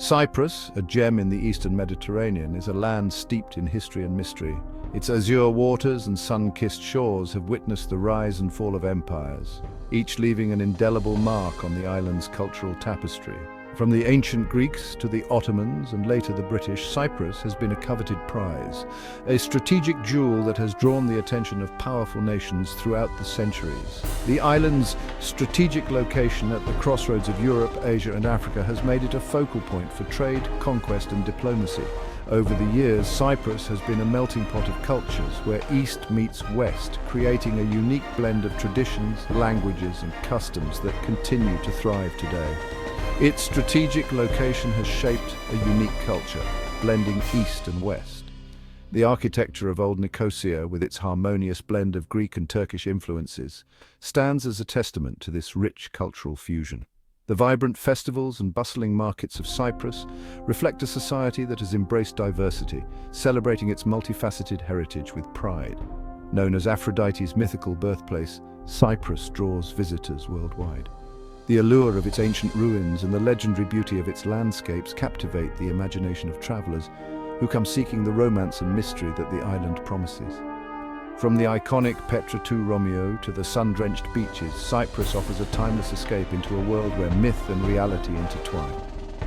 Cyprus, a gem in the eastern Mediterranean, is a land steeped in history and mystery. Its azure waters and sun-kissed shores have witnessed the rise and fall of empires, each leaving an indelible mark on the island's cultural tapestry. From the ancient Greeks to the Ottomans and later the British, Cyprus has been a coveted prize, a strategic jewel that has drawn the attention of powerful nations throughout the centuries. The island's strategic location at the crossroads of Europe, Asia and Africa has made it a focal point for trade, conquest and diplomacy. Over the years, Cyprus has been a melting pot of cultures where East meets West, creating a unique blend of traditions, languages and customs that continue to thrive today. Its strategic location has shaped a unique culture, blending East and West. The architecture of Old Nicosia, with its harmonious blend of Greek and Turkish influences, stands as a testament to this rich cultural fusion. The vibrant festivals and bustling markets of Cyprus reflect a society that has embraced diversity, celebrating its multifaceted heritage with pride. Known as Aphrodite's mythical birthplace, Cyprus draws visitors worldwide. The allure of its ancient ruins and the legendary beauty of its landscapes captivate the imagination of travelers who come seeking the romance and mystery that the island promises. From the iconic Petra II Romeo to the sun-drenched beaches, Cyprus offers a timeless escape into a world where myth and reality intertwine.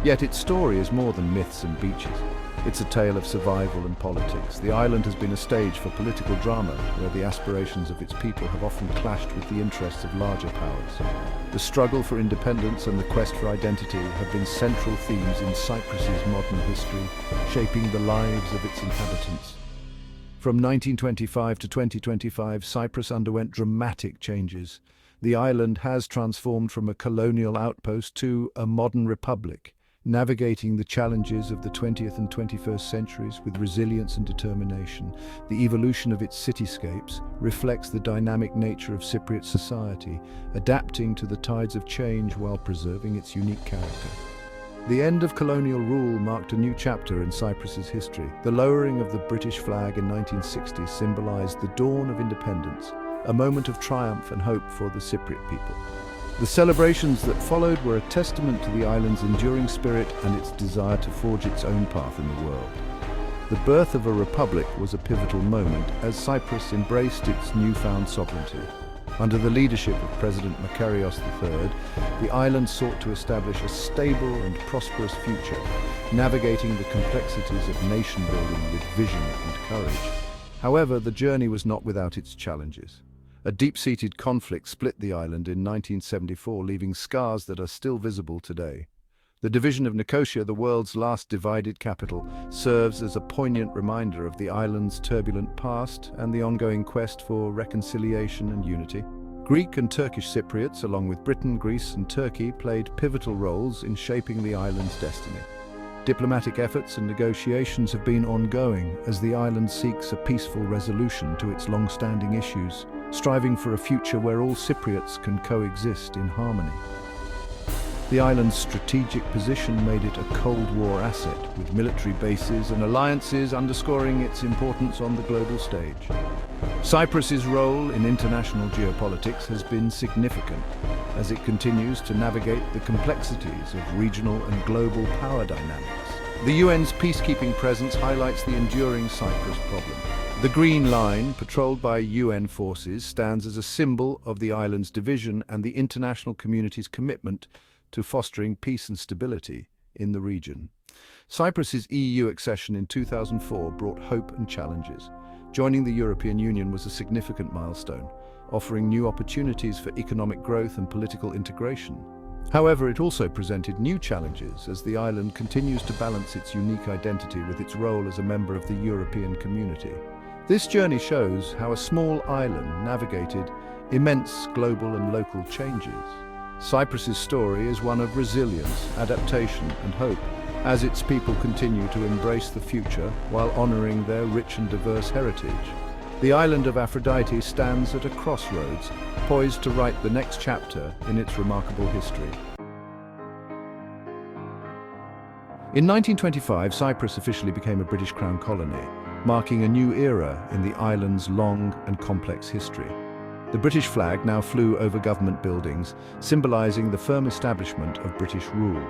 Yet its story is more than myths and beaches. It's a tale of survival and politics. The island has been a stage for political drama, where the aspirations of its people have often clashed with the interests of larger powers. The struggle for independence and the quest for identity have been central themes in Cyprus's modern history, shaping the lives of its inhabitants. From 1925 to 2025, Cyprus underwent dramatic changes. The island has transformed from a colonial outpost to a modern republic, navigating the challenges of the 20th and 21st centuries with resilience and determination. The evolution of its cityscapes reflects the dynamic nature of Cypriot society, adapting to the tides of change while preserving its unique character. The end of colonial rule marked a new chapter in Cyprus's history. The lowering of the British flag in 1960 symbolized the dawn of independence, a moment of triumph and hope for the Cypriot people. The celebrations that followed were a testament to the island's enduring spirit and its desire to forge its own path in the world. The birth of a republic was a pivotal moment as Cyprus embraced its newfound sovereignty. Under the leadership of President Makarios III, the island sought to establish a stable and prosperous future, navigating the complexities of nation-building with vision and courage. However, the journey was not without its challenges. A deep-seated conflict split the island in 1974, leaving scars that are still visible today. The division of Nicosia, the world's last divided capital, serves as a poignant reminder of the island's turbulent past and the ongoing quest for reconciliation and unity. Greek and Turkish Cypriots, along with Britain, Greece and Turkey, played pivotal roles in shaping the island's destiny. Diplomatic efforts and negotiations have been ongoing as the island seeks a peaceful resolution to its long-standing issues, striving for a future where all Cypriots can coexist in harmony. The island's strategic position made it a Cold War asset, with military bases and alliances underscoring its importance on the global stage. Cyprus's role in international geopolitics has been significant, as it continues to navigate the complexities of regional and global power dynamics. The UN's peacekeeping presence highlights the enduring Cyprus problem. The Green Line, patrolled by UN forces, stands as a symbol of the island's division and the international community's commitment to fostering peace and stability in the region. Cyprus's EU accession in 2004 brought hope and challenges. Joining the European Union was a significant milestone, offering new opportunities for economic growth and political integration. However, it also presented new challenges as the island continues to balance its unique identity with its role as a member of the European community. This journey shows how a small island navigated immense global and local changes. Cyprus's story is one of resilience, adaptation and hope, as its people continue to embrace the future while honoring their rich and diverse heritage. The island of Aphrodite stands at a crossroads, poised to write the next chapter in its remarkable history. In 1925, Cyprus officially became a British Crown colony, marking a new era in the island's long and complex history. The British flag now flew over government buildings, symbolizing the firm establishment of British rule.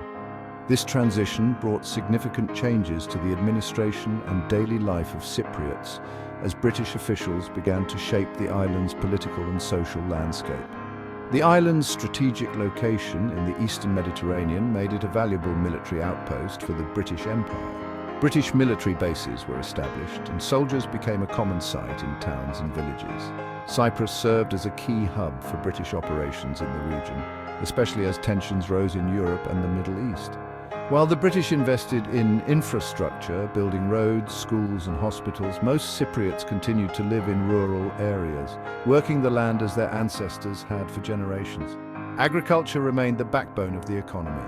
This transition brought significant changes to the administration and daily life of Cypriots as British officials began to shape the island's political and social landscape. The island's strategic location in the eastern Mediterranean made it a valuable military outpost for the British Empire. British military bases were established and soldiers became a common sight in towns and villages. Cyprus served as a key hub for British operations in the region, especially as tensions rose in Europe and the Middle East. While the British invested in infrastructure, building roads, schools and hospitals, most Cypriots continued to live in rural areas, working the land as their ancestors had for generations. Agriculture remained the backbone of the economy,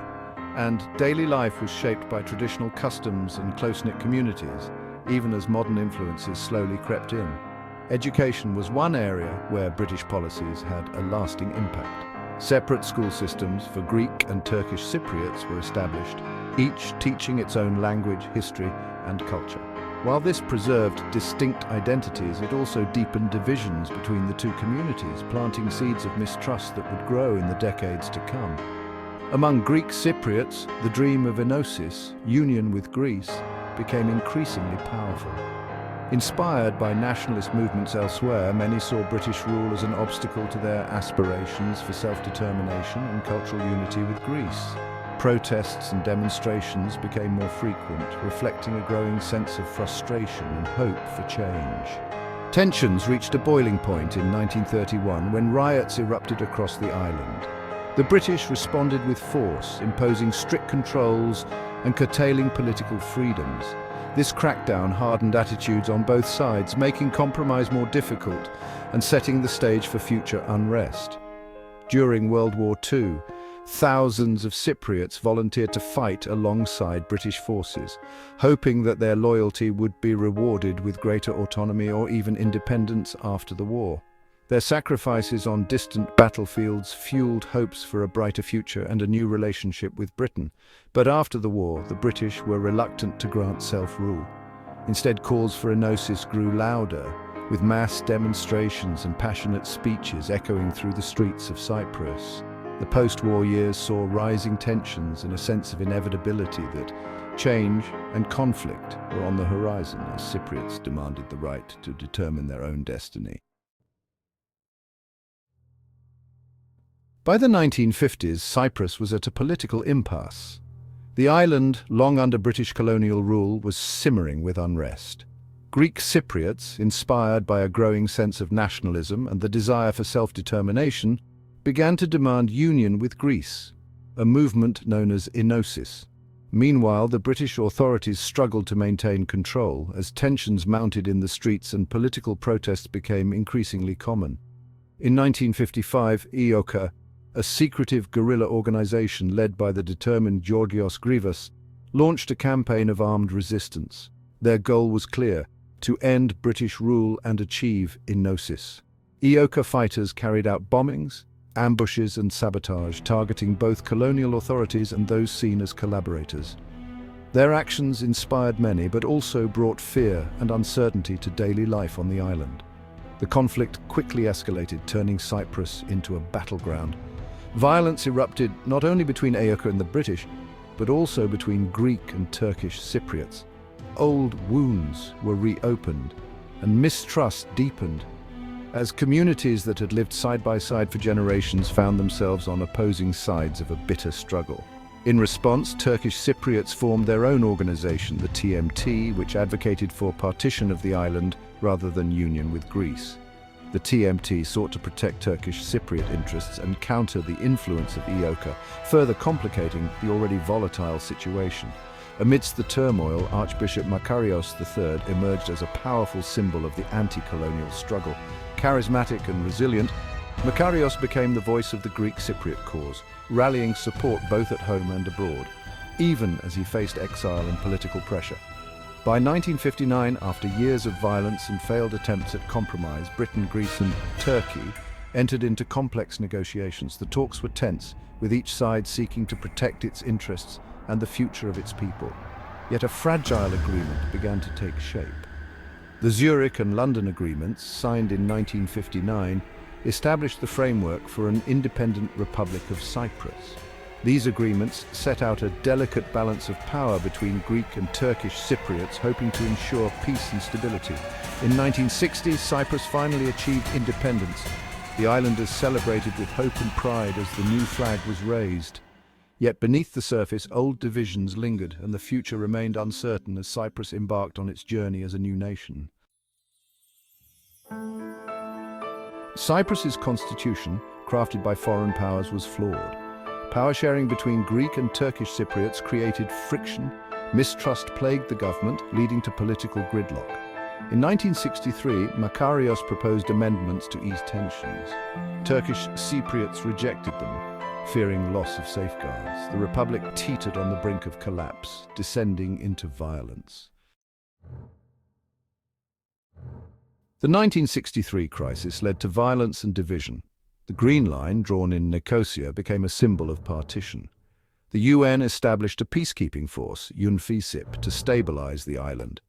and daily life was shaped by traditional customs and close-knit communities, even as modern influences slowly crept in. Education was one area where British policies had a lasting impact. Separate school systems for Greek and Turkish Cypriots were established, each teaching its own language, history, and culture. While this preserved distinct identities, it also deepened divisions between the two communities, planting seeds of mistrust that would grow in the decades to come. Among Greek Cypriots, the dream of enosis, union with Greece, became increasingly powerful. Inspired by nationalist movements elsewhere, many saw British rule as an obstacle to their aspirations for self-determination and cultural unity with Greece. Protests and demonstrations became more frequent, reflecting a growing sense of frustration and hope for change. Tensions reached a boiling point in 1931 when riots erupted across the island. The British responded with force, imposing strict controls and curtailing political freedoms. This crackdown hardened attitudes on both sides, making compromise more difficult and setting the stage for future unrest. During World War II, thousands of Cypriots volunteered to fight alongside British forces, hoping that their loyalty would be rewarded with greater autonomy or even independence after the war. Their sacrifices on distant battlefields fueled hopes for a brighter future and a new relationship with Britain. But after the war, the British were reluctant to grant self-rule. Instead, calls for enosis grew louder, with mass demonstrations and passionate speeches echoing through the streets of Cyprus. The post-war years saw rising tensions and a sense of inevitability that change and conflict were on the horizon as Cypriots demanded the right to determine their own destiny. By the 1950s, Cyprus was at a political impasse. The island, long under British colonial rule, was simmering with unrest. Greek Cypriots, inspired by a growing sense of nationalism and the desire for self-determination, began to demand union with Greece, a movement known as enosis. Meanwhile, the British authorities struggled to maintain control as tensions mounted in the streets and political protests became increasingly common. In 1955, EOKA, a secretive guerrilla organization led by the determined Georgios Grivas, launched a campaign of armed resistance. Their goal was clear: to end British rule and achieve enosis. EOKA fighters carried out bombings, ambushes and sabotage, targeting both colonial authorities and those seen as collaborators. Their actions inspired many, but also brought fear and uncertainty to daily life on the island. The conflict quickly escalated, turning Cyprus into a battleground. Violence erupted not only between EOKA and the British, but also between Greek and Turkish Cypriots. Old wounds were reopened, and mistrust deepened, as communities that had lived side by side for generations found themselves on opposing sides of a bitter struggle. In response, Turkish Cypriots formed their own organization, the TMT, which advocated for partition of the island rather than union with Greece. The TMT sought to protect Turkish Cypriot interests and counter the influence of EOKA, further complicating the already volatile situation. Amidst the turmoil, Archbishop Makarios III emerged as a powerful symbol of the anti-colonial struggle. Charismatic and resilient, Makarios became the voice of the Greek Cypriot cause, rallying support both at home and abroad, even as he faced exile and political pressure. By 1959, after years of violence and failed attempts at compromise, Britain, Greece and Turkey entered into complex negotiations. The talks were tense, with each side seeking to protect its interests and the future of its people. Yet a fragile agreement began to take shape. The Zurich and London agreements, signed in 1959, established the framework for an independent Republic of Cyprus. These agreements set out a delicate balance of power between Greek and Turkish Cypriots, hoping to ensure peace and stability. In 1960, Cyprus finally achieved independence. The islanders celebrated with hope and pride as the new flag was raised. Yet beneath the surface, old divisions lingered, and the future remained uncertain as Cyprus embarked on its journey as a new nation. Cyprus's constitution, crafted by foreign powers, was flawed. Power sharing between Greek and Turkish Cypriots created friction. Mistrust plagued the government, leading to political gridlock. In 1963, Makarios proposed amendments to ease tensions. Turkish Cypriots rejected them, fearing loss of safeguards. The republic teetered on the brink of collapse, descending into violence. The 1963 crisis led to violence and division. The Green Line, drawn in Nicosia, became a symbol of partition. The UN established a peacekeeping force, UNFICYP, to stabilize the island.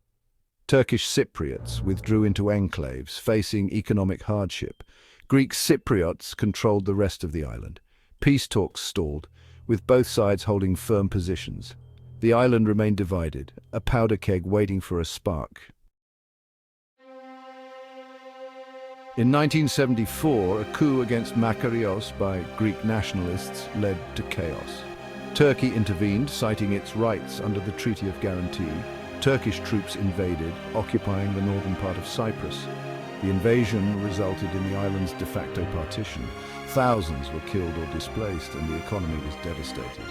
Turkish Cypriots withdrew into enclaves, facing economic hardship. Greek Cypriots controlled the rest of the island. Peace talks stalled, with both sides holding firm positions. The island remained divided, a powder keg waiting for a spark. In 1974, a coup against Makarios by Greek nationalists led to chaos. Turkey intervened, citing its rights under the Treaty of Guarantee. Turkish troops invaded, occupying the northern part of Cyprus. The invasion resulted in the island's de facto partition. Thousands were killed or displaced, and the economy was devastated.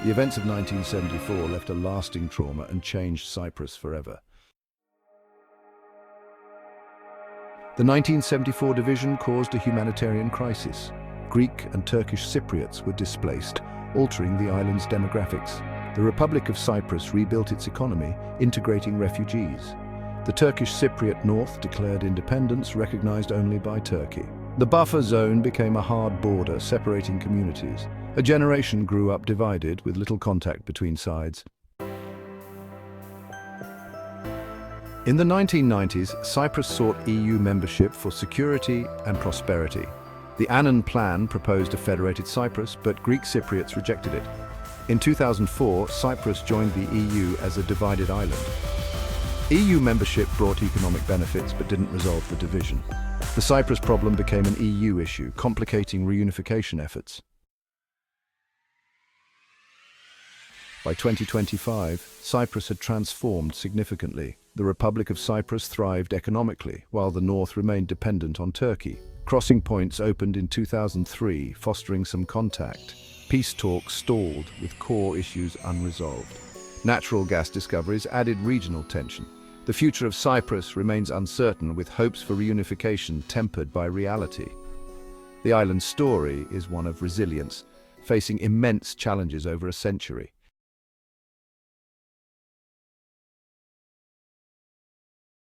The events of 1974 left a lasting trauma and changed Cyprus forever. The 1974 division caused a humanitarian crisis. Greek and Turkish Cypriots were displaced, altering the island's demographics. The Republic of Cyprus rebuilt its economy, integrating refugees. The Turkish Cypriot North declared independence, recognized only by Turkey. The buffer zone became a hard border, separating communities. A generation grew up divided, with little contact between sides. In the 1990s, Cyprus sought EU membership for security and prosperity. The Annan Plan proposed a federated Cyprus, but Greek Cypriots rejected it. In 2004, Cyprus joined the EU as a divided island. EU membership brought economic benefits but didn't resolve the division. The Cyprus problem became an EU issue, complicating reunification efforts. By 2025, Cyprus had transformed significantly. The Republic of Cyprus thrived economically, while the north remained dependent on Turkey. Crossing points opened in 2003, fostering some contact. Peace talks stalled, with core issues unresolved. Natural gas discoveries added regional tension. The future of Cyprus remains uncertain, with hopes for reunification tempered by reality. The island's story is one of resilience, facing immense challenges over a century.